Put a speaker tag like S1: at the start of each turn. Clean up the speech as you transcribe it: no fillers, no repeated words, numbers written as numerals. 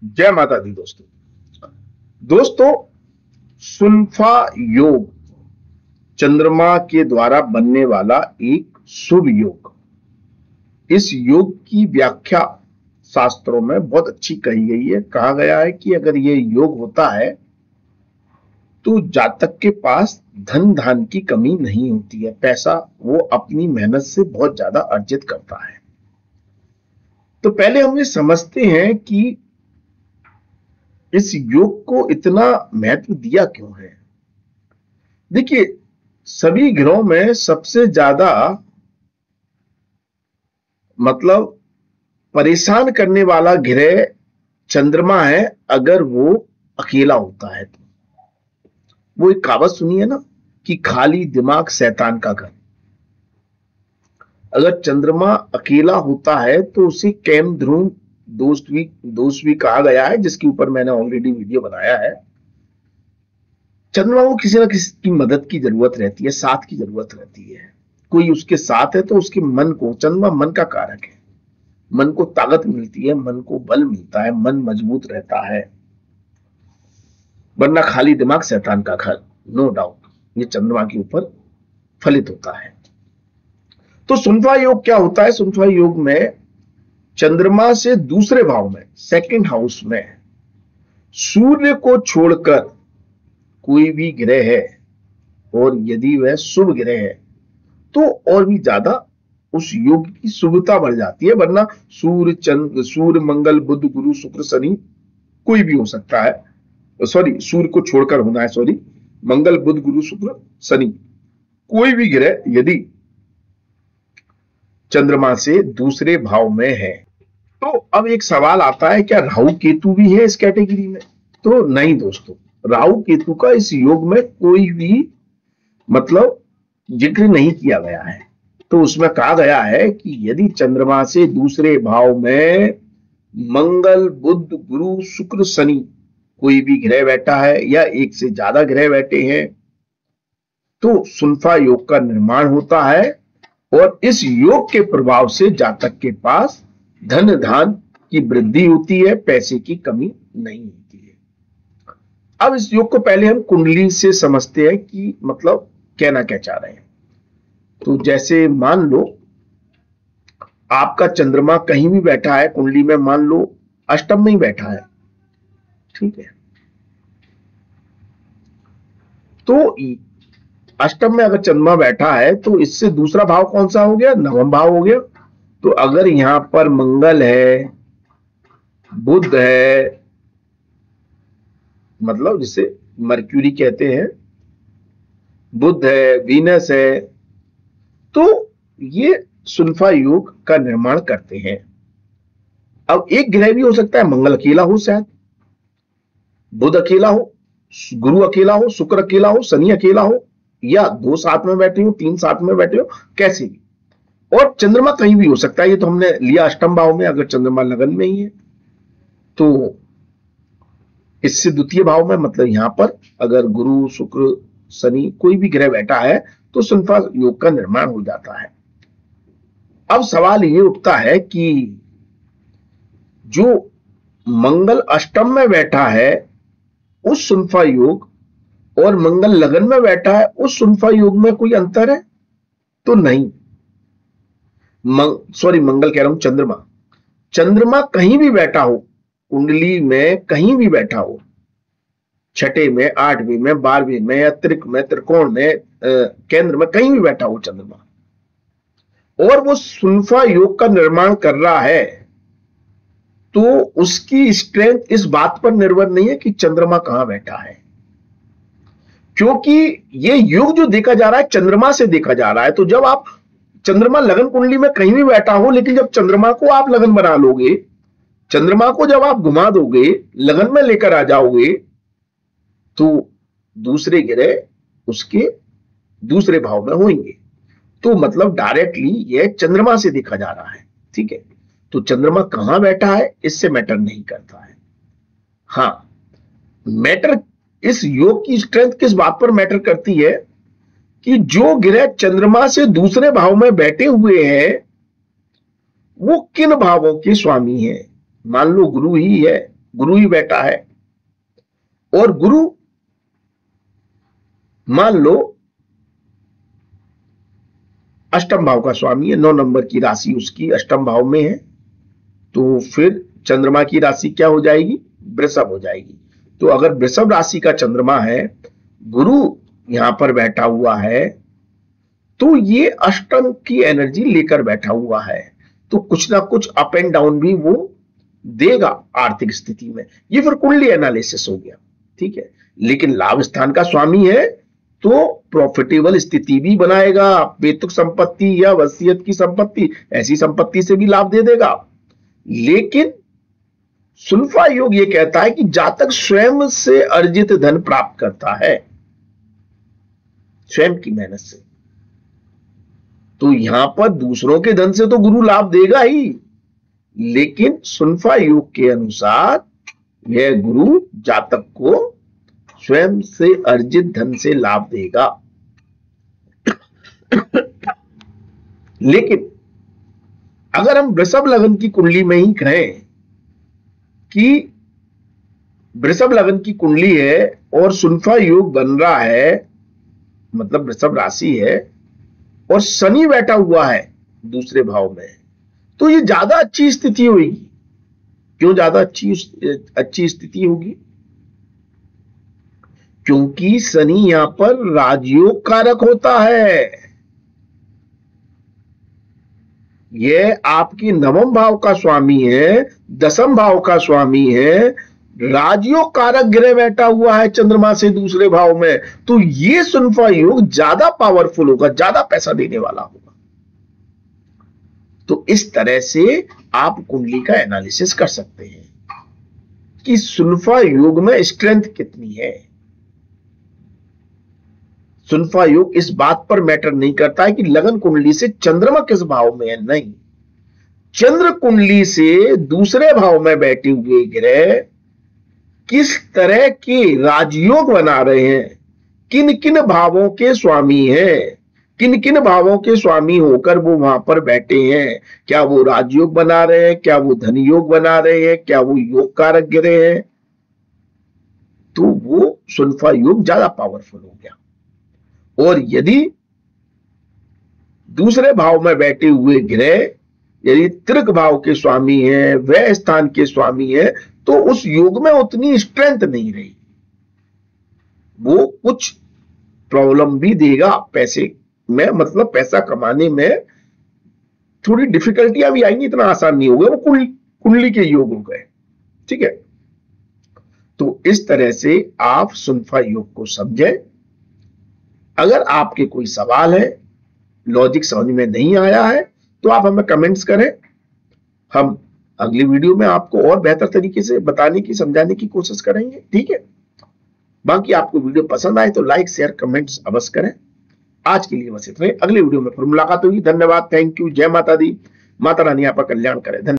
S1: जय माता दी दोस्तों। दोस्तों, सुनफा योग चंद्रमा के द्वारा बनने वाला एक शुभ योग। इस योग की व्याख्या शास्त्रों में बहुत अच्छी कही गई है। कहा गया है कि अगर ये योग होता है तो जातक के पास धन धान की कमी नहीं होती है, पैसा वो अपनी मेहनत से बहुत ज्यादा अर्जित करता है। तो पहले हम ये समझते हैं कि इस योग को इतना महत्व दिया क्यों है। देखिए, सभी ग्रहों में सबसे ज्यादा मतलब परेशान करने वाला ग्रह चंद्रमा है। अगर वो अकेला होता है तो वो एक कहावत सुनी है ना कि खाली दिमाग शैतान का घर। अगर चंद्रमा अकेला होता है तो उसे कैम ध्रुव दोष भी कहा गया है, जिसके ऊपर मैंने ऑलरेडी वीडियो बनाया है। चंद्रमा को किसी ना किसी की मदद की जरूरत रहती है, साथ की जरूरत रहती है। कोई उसके साथ है तो उसके मन को, चंद्रमा मन का कारक है, मन को ताकत मिलती है, मन को बल मिलता है, मन मजबूत रहता है। वरना खाली दिमाग शैतान का घर, नो डाउट, ये चंद्रमा के ऊपर फलित होता है। तो सुनफा योग क्या होता है? सुनफा योग में चंद्रमा से दूसरे भाव में, सेकंड हाउस में, सूर्य को छोड़कर कोई भी ग्रह है और यदि वह शुभ ग्रह है तो और भी ज्यादा उस योग की शुभता बढ़ जाती है। वरना सूर्य, चंद्र, सूर्य, मंगल, बुध, गुरु, शुक्र, शनि कोई भी हो सकता है। सॉरी, सूर्य को छोड़कर होना है, सॉरी, मंगल, बुध, गुरु, शुक्र, शनि, कोई भी ग्रह यदि चंद्रमा से दूसरे भाव में है। तो अब एक सवाल आता है, क्या राहु केतु भी है इस कैटेगरी में? तो नहीं दोस्तों, राहु केतु का इस योग में कोई भी मतलब जिक्र नहीं किया गया है। तो उसमें कहा गया है कि यदि चंद्रमा से दूसरे भाव में मंगल, बुध, गुरु, शुक्र, शनि कोई भी ग्रह बैठा है या एक से ज्यादा ग्रह बैठे हैं तो सुनफा योग का निर्माण होता है और इस योग के प्रभाव से जातक के पास धन धान की वृद्धि होती है, पैसे की कमी नहीं होती है। अब इस योग को पहले हम कुंडली से समझते हैं कि मतलब कहना क्या चाह रहे हैं। तो जैसे मान लो आपका चंद्रमा कहीं भी बैठा है कुंडली में, मान लो अष्टम में ही बैठा है, ठीक है, तो अष्टम में अगर चंद्रमा बैठा है तो इससे दूसरा भाव कौन सा हो गया? नवम भाव हो गया। तो अगर यहां पर मंगल है, बुध है, मतलब जिसे मर्क्यूरी कहते हैं, बुध है, वीनस है, तो ये सुनफा योग का निर्माण करते हैं। अब एक ग्रह भी हो सकता है मंगल अकेला हो, शायद बुध अकेला हो, गुरु अकेला हो, शुक्र अकेला हो, शनि अकेला हो, या दो साथ में बैठे हो, तीन साथ में बैठे हो, कैसे भी। और चंद्रमा कहीं भी हो सकता है। ये तो हमने लिया अष्टम भाव में, अगर चंद्रमा लगन में ही है तो इससे द्वितीय भाव में, मतलब यहां पर अगर गुरु, शुक्र, शनि कोई भी ग्रह बैठा है तो सुनफा योग का निर्माण हो जाता है। अब सवाल ये उठता है कि जो मंगल अष्टम में बैठा है उस सुनफा योग और मंगल लगन में बैठा है उस सुनफा योग में कोई अंतर है? तो नहीं। सॉरी, मंगल कह रहा हूं, चंद्रमा। चंद्रमा कहीं भी बैठा हो कुंडली में, कहीं भी बैठा हो, छठे में, आठवीं में, 12वीं में या त्रिक में, त्रिकोण में, केंद्र में, कहीं भी बैठा हो चंद्रमा, और वो सुनफा योग का निर्माण कर रहा है, तो उसकी स्ट्रेंथ इस बात पर निर्भर नहीं है कि चंद्रमा कहां बैठा है, क्योंकि ये योग जो देखा जा रहा है चंद्रमा से देखा जा रहा है। तो जब आप चंद्रमा लगन कुंडली में कहीं भी बैठा हो, लेकिन जब चंद्रमा को आप लगन बना लोगे, चंद्रमा को जब आप घुमा दोगे, लगन में लेकर आ जाओगे, तो दूसरे ग्रह उसके दूसरे भाव में होंगे। तो मतलब डायरेक्टली ये चंद्रमा से देखा जा रहा है, ठीक है। तो चंद्रमा कहां बैठा है इससे मैटर नहीं करता है। हां, मैटर, इस योग की स्ट्रेंथ किस बात पर मैटर करती है कि जो ग्रह चंद्रमा से दूसरे भाव में बैठे हुए हैं वो किन भावों के स्वामी हैं। मान लो गुरु ही है, गुरु ही बैठा है। और गुरु मान लो अष्टम भाव का स्वामी है, 9 नंबर की राशि उसकी अष्टम भाव में है, तो फिर चंद्रमा की राशि क्या हो जाएगी? वृषभ हो जाएगी। तो अगर वृषभ राशि का चंद्रमा है, गुरु यहां पर बैठा हुआ है, तो ये अष्टम की एनर्जी लेकर बैठा हुआ है, तो कुछ ना कुछ अप एंड डाउन भी वो देगा आर्थिक स्थिति में। ये फिर कुंडली एनालिसिस हो गया, ठीक है। लेकिन लाभ स्थान का स्वामी है तो प्रॉफिटेबल स्थिति भी बनाएगा, बेतुक संपत्ति या वसीयत की संपत्ति, ऐसी संपत्ति से भी लाभ दे देगा। लेकिन सुल्फा योग ये कहता है कि जातक स्वयं से अर्जित धन प्राप्त करता है, स्वयं की मेहनत से, तो यहां पर दूसरों के धन से तो गुरु लाभ देगा ही, लेकिन सुल्फा योग के अनुसार यह गुरु जातक को स्वयं से अर्जित धन से लाभ देगा। लेकिन अगर हम वृषभ लग्न की कुंडली में ही कहें कि वृषभ लग्न की कुंडली है और सुल्फा योग बन रहा है, मतलब वृषभ राशि है और शनि बैठा हुआ है दूसरे भाव में, तो ये ज्यादा अच्छी स्थिति होगी। क्यों ज्यादा अच्छी स्थिति होगी? क्योंकि शनि यहां पर राजयोग कारक होता है। यह आपकी नवम भाव का स्वामी है, दसम भाव का स्वामी है, राजयोग कारक ग्रह बैठा हुआ है चंद्रमा से दूसरे भाव में, तो ये सुल्फा योग ज्यादा पावरफुल होगा, ज्यादा पैसा देने वाला होगा। तो इस तरह से आप कुंडली का एनालिसिस कर सकते हैं कि सुल्फा योग में स्ट्रेंथ कितनी है। सुल्फा योग इस बात पर मैटर नहीं करता है कि लगन कुंडली से चंद्रमा किस भाव में है, नहीं, चंद्र कुंडली से दूसरे भाव में बैठे हुए ग्रह किस तरह के राजयोग बना रहे हैं, किन किन भावों के स्वामी हैं, किन किन भावों के स्वामी होकर वो वहां पर बैठे हैं, क्या वो राजयोग बना रहे हैं, क्या वो धन योग बना रहे हैं, क्या वो योग कारक ग्रह हैं, तो वो सुल्फा योग ज्यादा पावरफुल हो गया। और यदि दूसरे भाव में बैठे हुए ग्रह यदि त्रिक भाव के स्वामी हैं, वह स्थान के स्वामी है, तो उस योग में उतनी स्ट्रेंथ नहीं रही, वो कुछ प्रॉब्लम भी देगा पैसे में, मतलब पैसा कमाने में थोड़ी डिफिकल्टियां भी आएंगी, इतना आसान नहीं होगा, वो कुंडली के योग हो गए, ठीक है। तो इस तरह से आप सुल्फा योग को समझें। अगर आपके कोई सवाल है, लॉजिक समझ में नहीं आया है, तो आप हमें कमेंट्स करें, हम अगली वीडियो में आपको और बेहतर तरीके से बताने की, समझाने की कोशिश करेंगे, ठीक है। बाकी आपको वीडियो पसंद आए तो लाइक शेयर कमेंट्स अवश्य करें। आज के लिए बस इतना ही, अगले वीडियो में फिर मुलाकात होगी। धन्यवाद, थैंक यू, जय माता दी, माता रानी आपका कल्याण करे। धन्यवाद।